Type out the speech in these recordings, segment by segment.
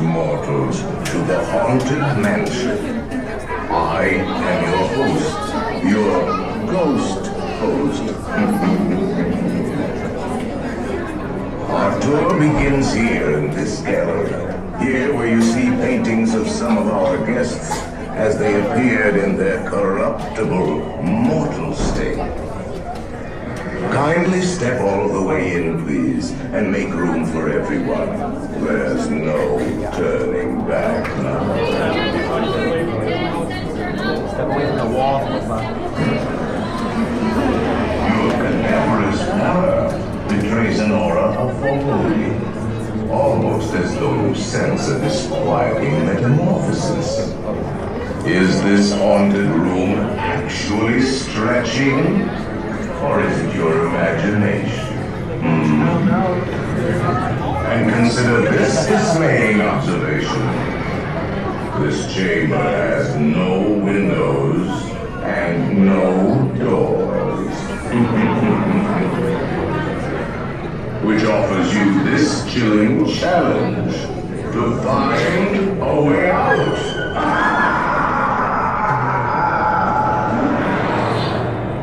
mortals to the haunted mansion. I am your host, your ghost host. Our tour begins here in this gallery. Here where you see paintings of some of our guests as they appeared in their corruptible, mortal state. Kindly step all the way in, please, and make room for everyone. There's no turning back now. Step away from the wall. Your cadaverous horror betrays an aura of foreboding, almost as though you sense a disquieting metamorphosis. Is this haunted room actually stretching? Or is it your imagination? And consider this dismaying observation. This chamber has no windows and no doors. Which offers you this chilling challenge to find a way out.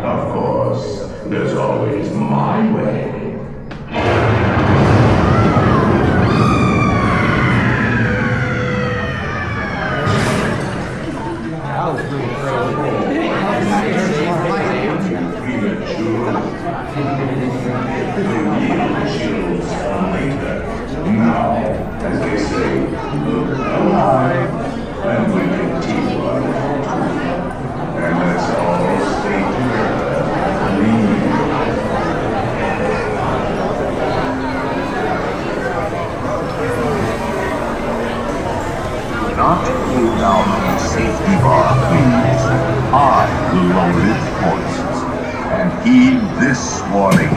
Of course, there's always my way. Now, as they say, look alive, and we continue on. And let's all stay together. Do not pull down the safety bar, please. I will lower it for you. And heed this warning.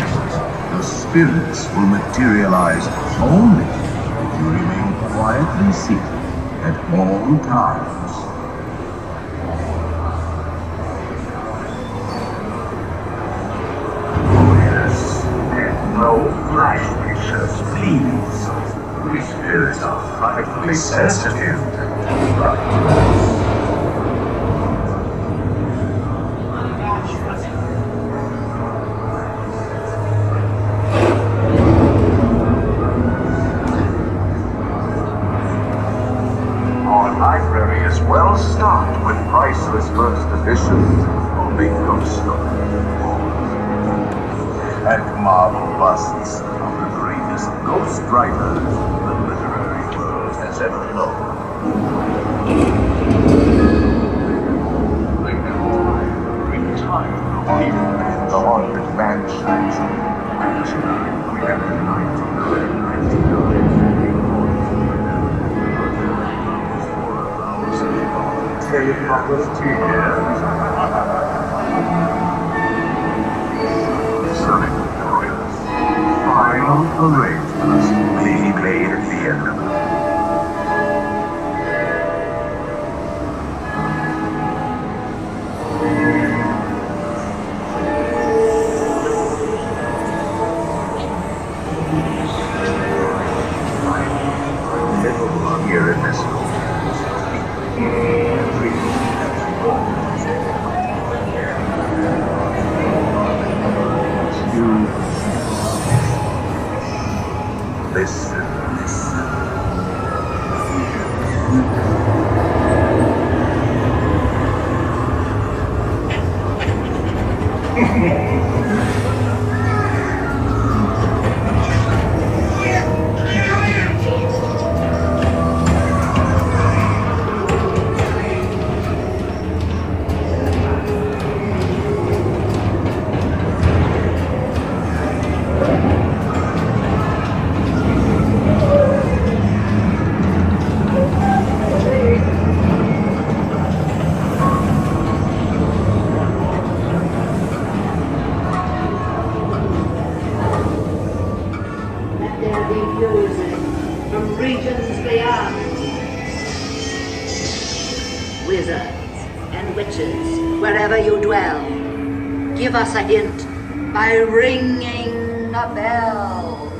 The spirits will materialize only if you remain quietly seated at all times. Oh yes, and no flash pictures, please. We spirits are frightfully sensitive. Well stocked with priceless first editions of the ghost story. And marble busts of the greatest ghost writers the literary world has ever known. They can all retire in the haunted mansions. We have the 1999. Sonic Warriors. Final arrangements may be made at the end of it. Here in this room. Listen. Give us a hint by ringing a bell.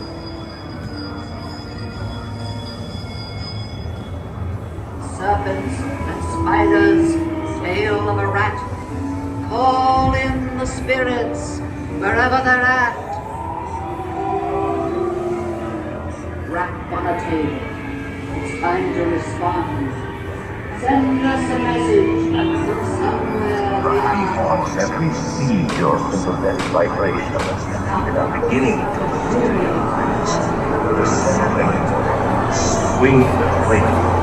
serpents and spiders, tail of a rat. Call in the spirits wherever they're at. Rap on a table. It's time to respond. Send us a message from somewhere beyond. Perhaps have received your sympathetic vibrations and are beginning to materialize. The selling, swing the plate.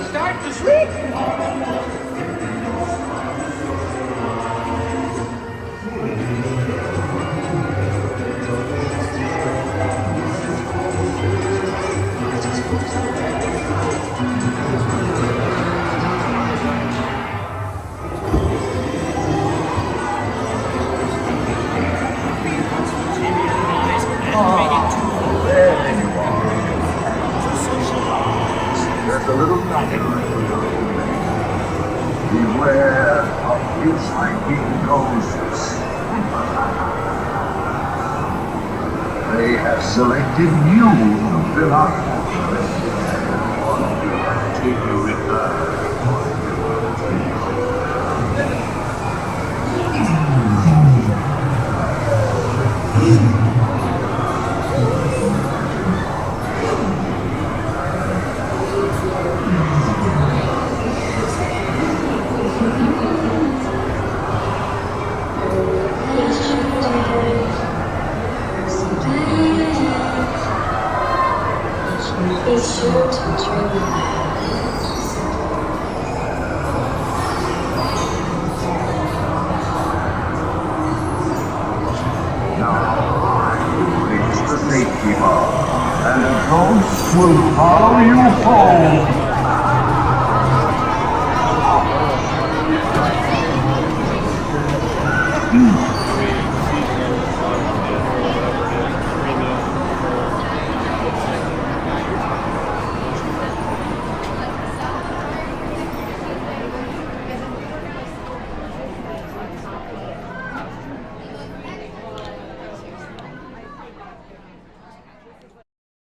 Start to sleep. There's a little nothing. Beware of hitchhiking ghosts. They have selected you to fill out. Take a return. Be sure to dream Now, reach the safety bar, and ghosts will follow you home.